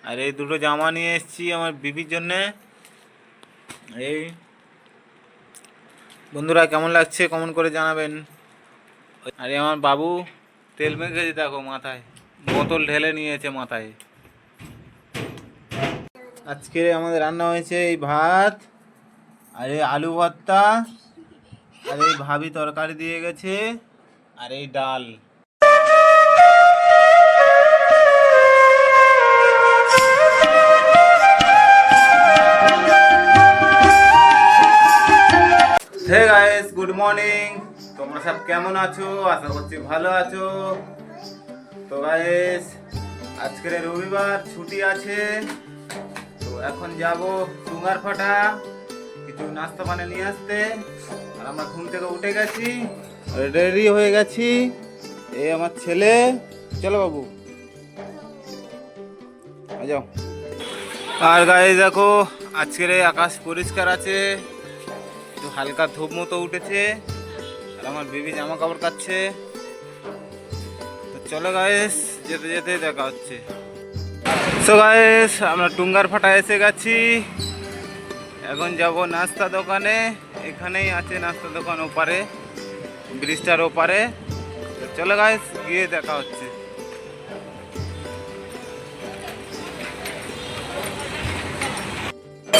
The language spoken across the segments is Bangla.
আর এই দুটো জামা নিয়ে এসেছি আমার বিবির জন্যে। এই বন্ধুরা কেমন লাগছে কমেন্ট করে জানাবেন। আরে আমার বাবু তেল মেখেছে, দেখো মাথায় বোতল ঢেলে নিয়েছে মাথায়। আজকে আমাদের রান্না হয়েছে এই ভাত, আর এই আলু ভর্তা, আর এই ভাবি তরকারি দিয়ে গেছে, আর এই ডাল। Hey guys, good morning. তোমরা সব কেমন আছো? আশা করছি ভালো আছো। তো গাইস আজকের রবিবার, ছুটি আছে। তো এখন যাব ডুঙ্গার ফাটা কিছু নাস্তা পানি নিয়ে আসতে। আর আমরা ঘুম থেকে উঠে গেছি, রেডি হয়ে গেছি। এই আমার ছেলে, চলো বাবু যাও। আর গাইস দেখো আজকের আকাশ পরিষ্কার আছে, একটু হালকা ধূপ মতো উঠেছে। আর আমার বেবি জামা কাপড় কাচ্ছে। তো চলো গাইস, যেতে যেতে দেখা হচ্ছে। সো গাইস আমরা টুঙ্গার ফাটা এসে গেছি। এখন যাব নাস্তা দোকানে। এখানেই আছে নাস্তা দোকান, ওপারে ব্রিজটার ওপারে। তো চলো গাইস গিয়ে দেখা হচ্ছে।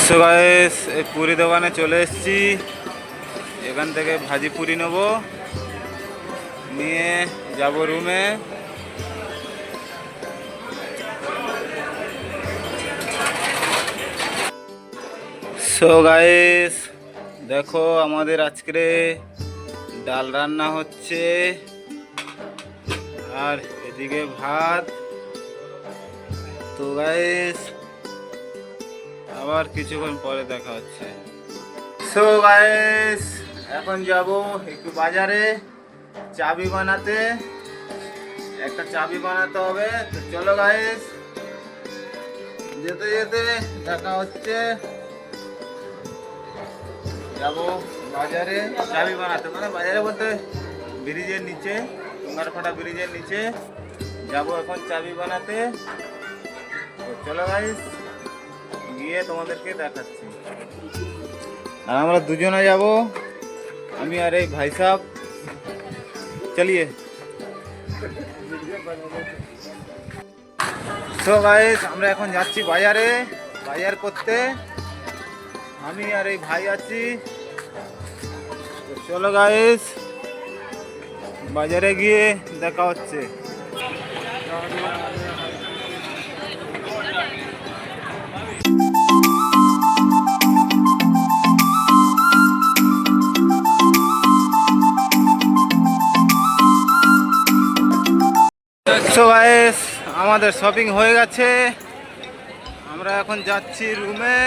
সো গাইস এই পুরি দোকানে চলে এসেছি। এখান থেকে ভাজি পুরি নেবো, নিয়ে যাব রুমে। সো গাইস দেখো আমাদের আজকে ডাল রান্না হচ্ছে, আর এদিকে ভাত। তো গাইস আবার কিছুক্ষণ পরে দেখা হচ্ছে। সো গাইস এখন যাব একটু বাজারে চাবি বানাতে, একটা চাবি বানাতে হবে। তো চলো গাইস, যেতে যেতে দেখা হচ্ছে। যাব বাজারে চাবি বানাতে, মানে বাজারে বলতে ব্রিজের নিচে, টুঙ্গার ফাটা ব্রিজের নিচে যাব এখন চাবি বানাতে। তো চলো গাইস গিয়ে তোমাদেরকে দেখাচ্ছি। আর আমরা দুজনে যাব, আমি আর এই ভাই সাহেব। চলিয়ে। তো গাইস আমরা এখন যাচ্ছি বাজারে, বাজার করতে। আমি আর এই ভাই আছি। তো চলো গাইস বাজারে গিয়ে দেখা হচ্ছে। সো গাইস আমাদের শপিং হয়ে গেছে, আমরা এখন যাচ্ছি রুমে।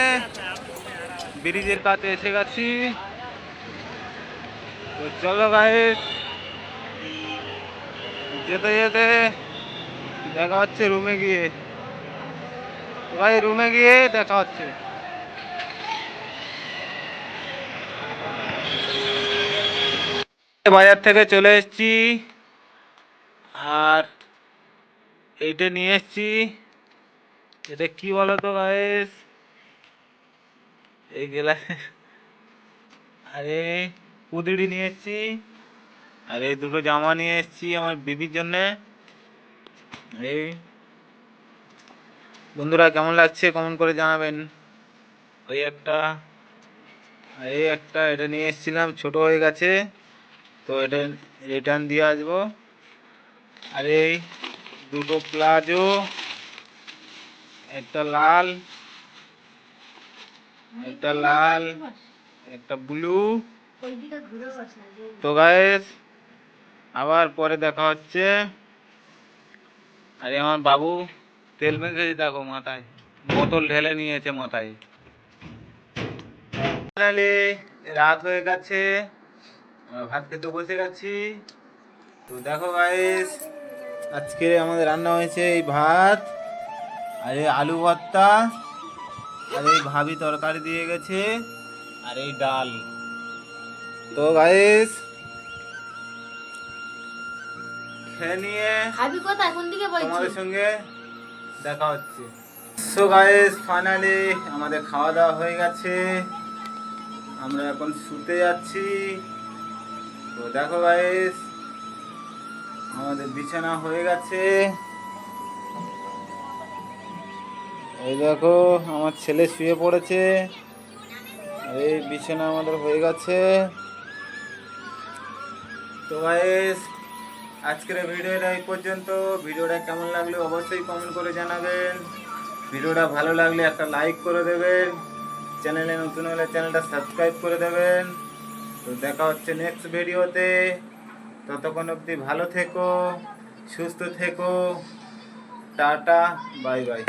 ব্রিজের কাছে এসে গেছি। তো চলো গাইস যেতে যেতে দেখা হচ্ছে রুমে গিয়ে। ভাই রুমে গিয়ে দেখা হচ্ছে। বাজার থেকে চলে এসেছি, আর এইটা নিয়ে এসেছি। এটা কি বলো তো গাইস, এই গ্লাস, আরে কুদিড়ি নিয়ে এসেছি। আর এই দুটো জামা নিয়ে এসেছি আমার বিবির জন্যে। এই বন্ধুরা কেমন লাগছে কমেন্ট করে জানাবেন। ওই একটা, এই একটা এটা নিয়ে এসেছিলাম, ছোট হয়ে গেছে, তো এটা রিটার্ন দিয়ে আসবো। আর এই দুটো প্লাজো, একটা লাল, একটা লাল, একটা ব্লু। তো গাইস আবার পরে দেখা হচ্ছে। আরে আমার বাবু তেল মেখেছে, দেখো মাথায় বোতল ঢেলে নিয়েছে মাথায়। রাত হয়ে গেছে, ভাত খেতে বসে গেছি। তো দেখো গাইস আজকে আমাদের রান্না হয়েছে এই ভাত, আর এই আলু ভর্তা, আর এই ভাবি তরকারি দিয়ে গেছে, আর এই ডাল। তো গাইস খেয়ে নিয়ে তোমাদের সঙ্গে দেখা হচ্ছে। সো গাইস ফাইনালি আমাদের খাওয়া দাওয়া হয়ে গেছে, আমরা এখন শুতে যাচ্ছি। তো দেখো গাইস আমাদের বিছানা হয়ে গেছে, এই দেখো আমার ছেলে শুয়ে পড়েছে, এই বিছানা আমাদের হয়ে গেছে। তো গাইস আজকের ভিডিওটা এই পর্যন্ত। ভিডিওটা কেমন লাগলো অবশ্যই কমেন্ট করে জানাবেন। ভিডিওটা ভালো লাগলে একটা লাইক করে দেবেন, চ্যানেলে নতুন হলে চ্যানেলটা সাবস্ক্রাইব করে দেবেন। তো দেখা হচ্ছে নেক্সট ভিডিওতে, ততক্ষণ অবধি ভালো থেকো, সুস্থ থেকো, টাটা, বাই বাই।